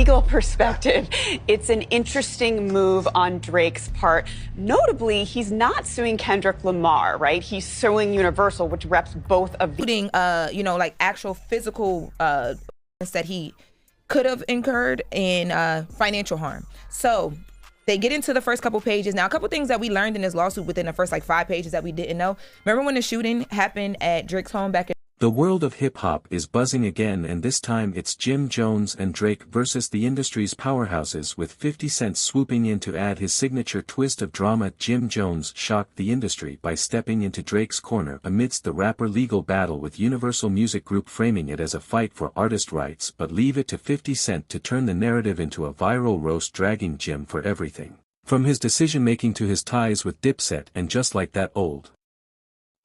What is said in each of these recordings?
legal perspective, it's an interesting move on Drake's part. Notably, he's not suing Kendrick Lamar, right? He's suing Universal, which reps both of the... Including, like actual physical that he could have incurred in financial harm. So they get into the first couple pages. Now, a couple things that we learned in this lawsuit within the first 5 pages that we didn't know. Remember when the shooting happened at Drake's home back in... The world of hip-hop is buzzing again, and this time it's Jim Jones and Drake versus the industry's powerhouses, with 50 Cent swooping in to add his signature twist of drama. Jim Jones shocked the industry by stepping into Drake's corner amidst the rapper legal battle with Universal Music Group, framing it as a fight for artist rights, but leave it to 50 Cent to turn the narrative into a viral roast, dragging Jim for everything from his decision-making to his ties with Dipset and Just Like That. Old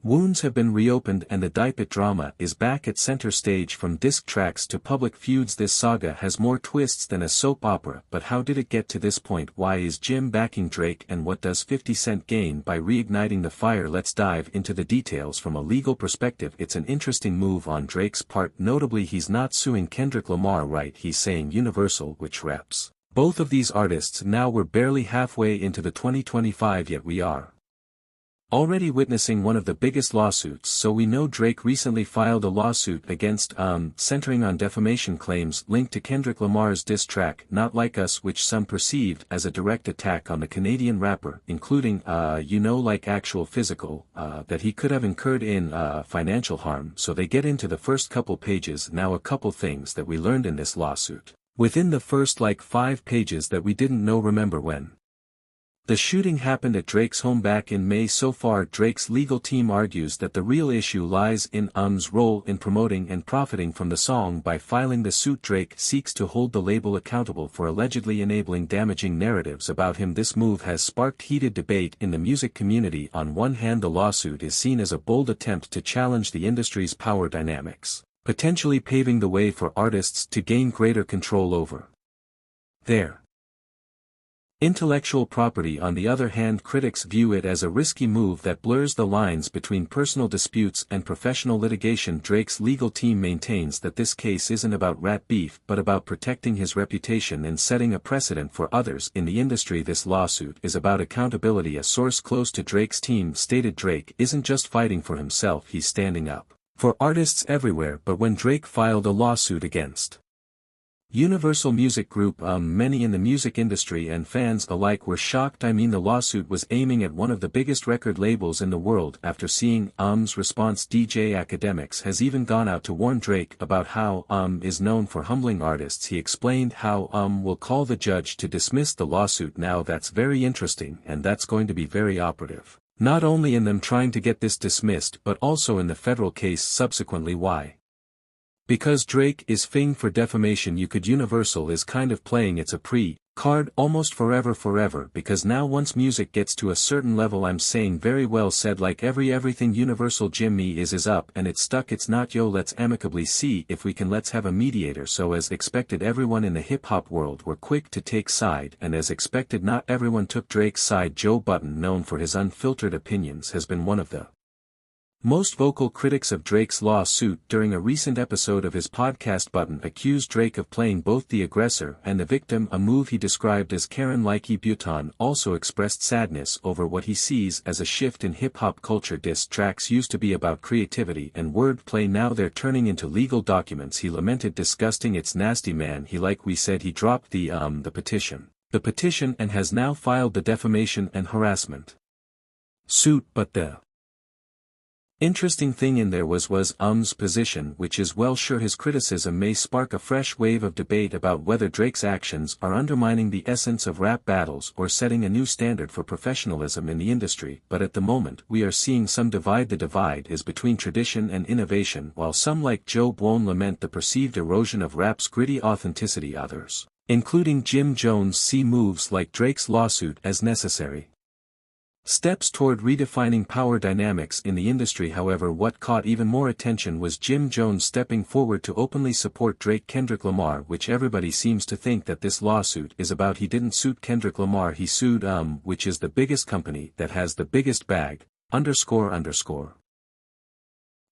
wounds have been reopened, and the Dipe It drama is back at center stage. From diss tracks to public feuds, this saga has more twists than a soap opera. But how did it get to this point? Why is Jim backing Drake, and what does 50 Cent gain by reigniting the fire? Let's dive into the details. From a legal perspective, it's an interesting move on Drake's part. Notably, he's not suing Kendrick Lamar, right? He's saying Universal, which reps both of these artists. Now we're barely halfway into the 2025, yet we are already witnessing one of the biggest lawsuits. So we know Drake recently filed a lawsuit against centering on defamation claims linked to Kendrick Lamar's diss track Not Like Us, which some perceived as a direct attack on the Canadian rapper, including like actual physical that he could have incurred in financial harm. So they get into the first couple pages. Now, a couple things that we learned in this lawsuit within the first 5 pages that we didn't know. Remember when the shooting happened at Drake's home back in May? So far, Drake's legal team argues that the real issue lies in role in promoting and profiting from the song. By filing the suit, Drake seeks to hold the label accountable for allegedly enabling damaging narratives about him. This move has sparked heated debate in the music community. On one hand, the lawsuit is seen as a bold attempt to challenge the industry's power dynamics, potentially paving the way for artists to gain greater control over their intellectual property. On the other hand, critics view it as a risky move that blurs the lines between personal disputes and professional litigation. Drake's legal team maintains that this case isn't about rat beef, but about protecting his reputation and setting a precedent for others in the industry. This lawsuit is about accountability. A source close to Drake's team stated Drake isn't just fighting for himself, he's standing up for artists everywhere. But when Drake filed a lawsuit against Universal Music Group, many in the music industry and fans alike were shocked. The lawsuit was aiming at one of the biggest record labels in the world. After seeing response, DJ Academics has even gone out to warn Drake about how is known for humbling artists. He explained how will call the judge to dismiss the lawsuit. Now that's very interesting, and that's going to be very operative, not only in them trying to get this dismissed, but also in the federal case subsequently. Why? Because Drake is fing for defamation. Universal is kind of playing its card almost forever, because now once music gets to a certain level, I'm saying very well said, like everything Universal Jimmy is up and it's stuck. It's not yo, let's amicably see if we can, let's have a mediator. So as expected, everyone in the hip-hop world were quick to take side, and as expected, not everyone took Drake's side. Joe Budden, known for his unfiltered opinions, has been one of the most vocal critics of Drake's lawsuit. During a recent episode of his podcast, Budden accused Drake of playing both the aggressor and the victim, a move he described as Karen-like. Button also expressed sadness over what he sees as a shift in hip-hop culture. Diss tracks used to be about creativity and wordplay, now they're turning into legal documents. He lamented, disgusting, it's nasty, man. Like we said, he dropped the petition and has now filed the defamation and harassment suit. But the interesting thing in there was position, which is, well, sure, his criticism may spark a fresh wave of debate about whether Drake's actions are undermining the essence of rap battles or setting a new standard for professionalism in the industry. But at the moment, we are seeing some divide. The divide is between tradition and innovation. While some like Joe Blown lament the perceived erosion of rap's gritty authenticity, others, including Jim Jones, see moves like Drake's lawsuit as necessary steps toward redefining power dynamics in the industry. However, what caught even more attention was Jim Jones stepping forward to openly support Drake. Kendrick Lamar, which everybody seems to think that this lawsuit is about. He didn't sue Kendrick Lamar, he sued which is the biggest company that has the biggest bag, ___.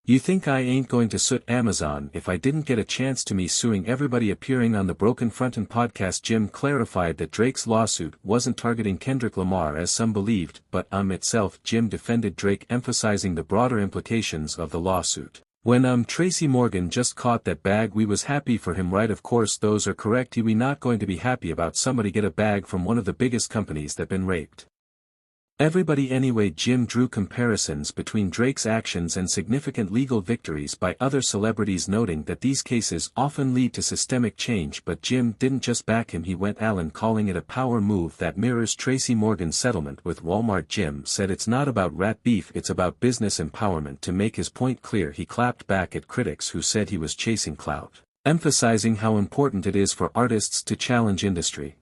You think I ain't going to soot Amazon if I didn't get a chance to me suing everybody appearing on the Broken Frontin' podcast. Jim clarified that Drake's lawsuit wasn't targeting Kendrick Lamar as some believed, but itself. Jim defended Drake, emphasizing the broader implications of the lawsuit. When Tracy Morgan just caught that bag, we was happy for him, right? Of course those are correct. We not going to be happy about somebody get a bag from one of the biggest companies that been raped everybody anyway. Jim drew comparisons between Drake's actions and significant legal victories by other celebrities, noting that these cases often lead to systemic change. But Jim didn't just back him, he went Allen, calling it a power move that mirrors Tracy Morgan's settlement with Walmart. Jim said it's not about rat beef, it's about business empowerment. To make his point clear, he clapped back at critics who said he was chasing clout, emphasizing how important it is for artists to challenge industry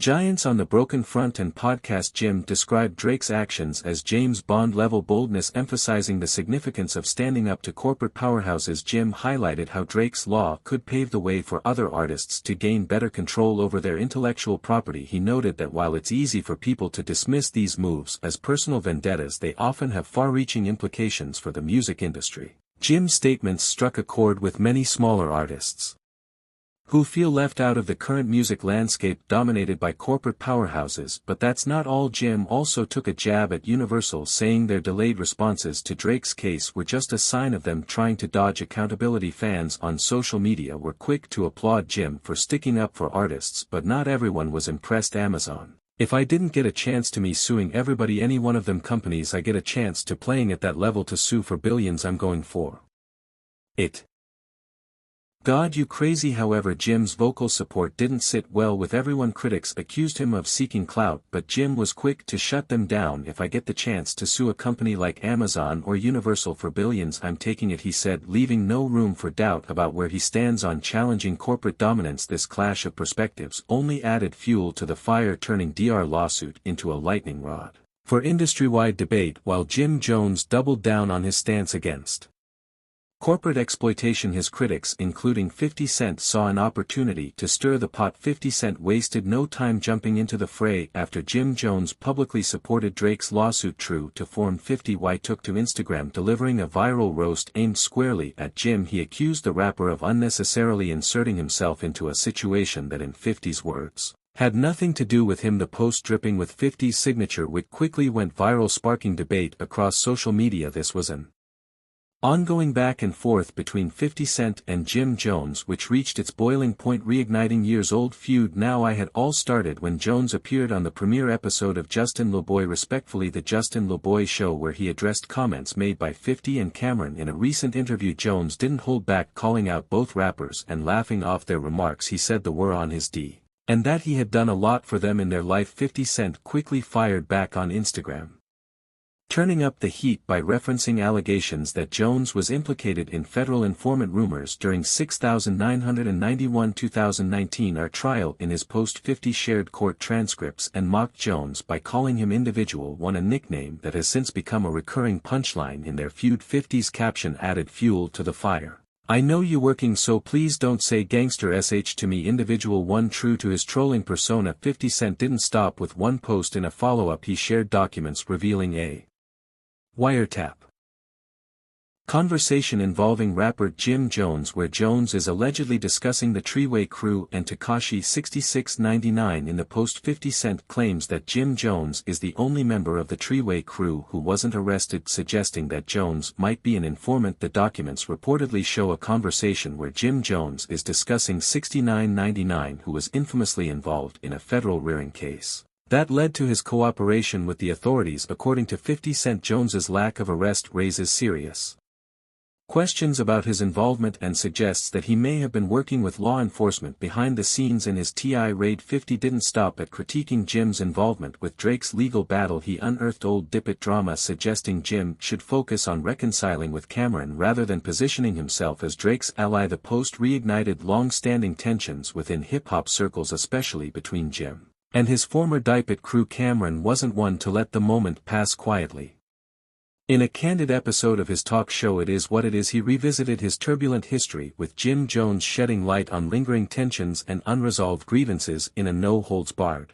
giants. On the Broken Frontin' podcast, Jim described Drake's actions as James Bond-level boldness, emphasizing the significance of standing up to corporate powerhouses. Jim highlighted how Drake's law could pave the way for other artists to gain better control over their intellectual property. He noted that while it's easy for people to dismiss these moves as personal vendettas, they often have far-reaching implications for the music industry. Jim's statements struck a chord with many smaller artists who feel left out of the current music landscape dominated by corporate powerhouses. But that's not all. Jim also took a jab at Universal, saying their delayed responses to Drake's case were just a sign of them trying to dodge accountability. Fans on social media were quick to applaud Jim for sticking up for artists, but not everyone was impressed. Amazon: if I didn't get a chance to me suing everybody, any one of them companies I get a chance to playing at that level to sue for billions, I'm going for it. God, you crazy. However, Jim's vocal support didn't sit well with everyone. Critics accused him of seeking clout, but Jim was quick to shut them down. If I get the chance to sue a company like Amazon or Universal for billions, I'm taking it, he said, leaving no room for doubt about where he stands on challenging corporate dominance. This clash of perspectives only added fuel to the fire, turning Dr. lawsuit into a lightning rod for industry-wide debate, while Jim Jones doubled down on his stance against corporate exploitation. His critics, including 50 Cent, saw an opportunity to stir the pot. 50 Cent wasted no time jumping into the fray after Jim Jones publicly supported Drake's lawsuit. True to form, 50Y took to Instagram, delivering a viral roast aimed squarely at Jim. He accused the rapper of unnecessarily inserting himself into a situation that, in 50's words, had nothing to do with him. The post, dripping with 50's signature wit, quickly went viral, sparking debate across social media. This was an ongoing back and forth between 50 Cent and Jim Jones, which reached its boiling point, reigniting years-old feud. Now, I had all started when Jones appeared on the premiere episode of Justin LaBoy Respectfully, the Justin LaBoy Show, where he addressed comments made by 50 and Cameron. In a recent interview, Jones didn't hold back, calling out both rappers and laughing off their remarks. He said they were on his D, and that he had done a lot for them in their life. 50 Cent quickly fired back on Instagram, turning up the heat by referencing allegations that Jones was implicated in federal informant rumors during 6,991-2019 our trial. In his post, 50 shared court transcripts and mocked Jones by calling him Individual One, a nickname that has since become a recurring punchline in their feud. 50's caption added fuel to the fire. I know you working, so please don't say gangster sh to me, Individual One. True to his trolling persona, 50 Cent didn't stop with one post. In a follow-up, he shared documents revealing a wiretap conversation involving rapper Jim Jones, where Jones is allegedly discussing the Treeway Crew and Tekashi 6699. In the post, 50 Cent claims that Jim Jones is the only member of the Treeway Crew who wasn't arrested, suggesting that Jones might be an informant. The documents reportedly show a conversation where Jim Jones is discussing 6999, who was infamously involved in a federal rearing case that led to his cooperation with the authorities. According to 50 Cent, Jones's lack of arrest raises serious questions about his involvement and suggests that he may have been working with law enforcement behind the scenes. In his TI raid, 50 didn't stop at critiquing Jim's involvement with Drake's legal battle. He unearthed old Dip It drama, suggesting Jim should focus on reconciling with Cameron rather than positioning himself as Drake's ally. The post reignited long-standing tensions within hip-hop circles, especially between Jim and his former Dip It crew. Cameron wasn't one to let the moment pass quietly. In a candid episode of his talk show It Is What It Is, he revisited his turbulent history with Jim Jones, shedding light on lingering tensions and unresolved grievances in a no-holds-barred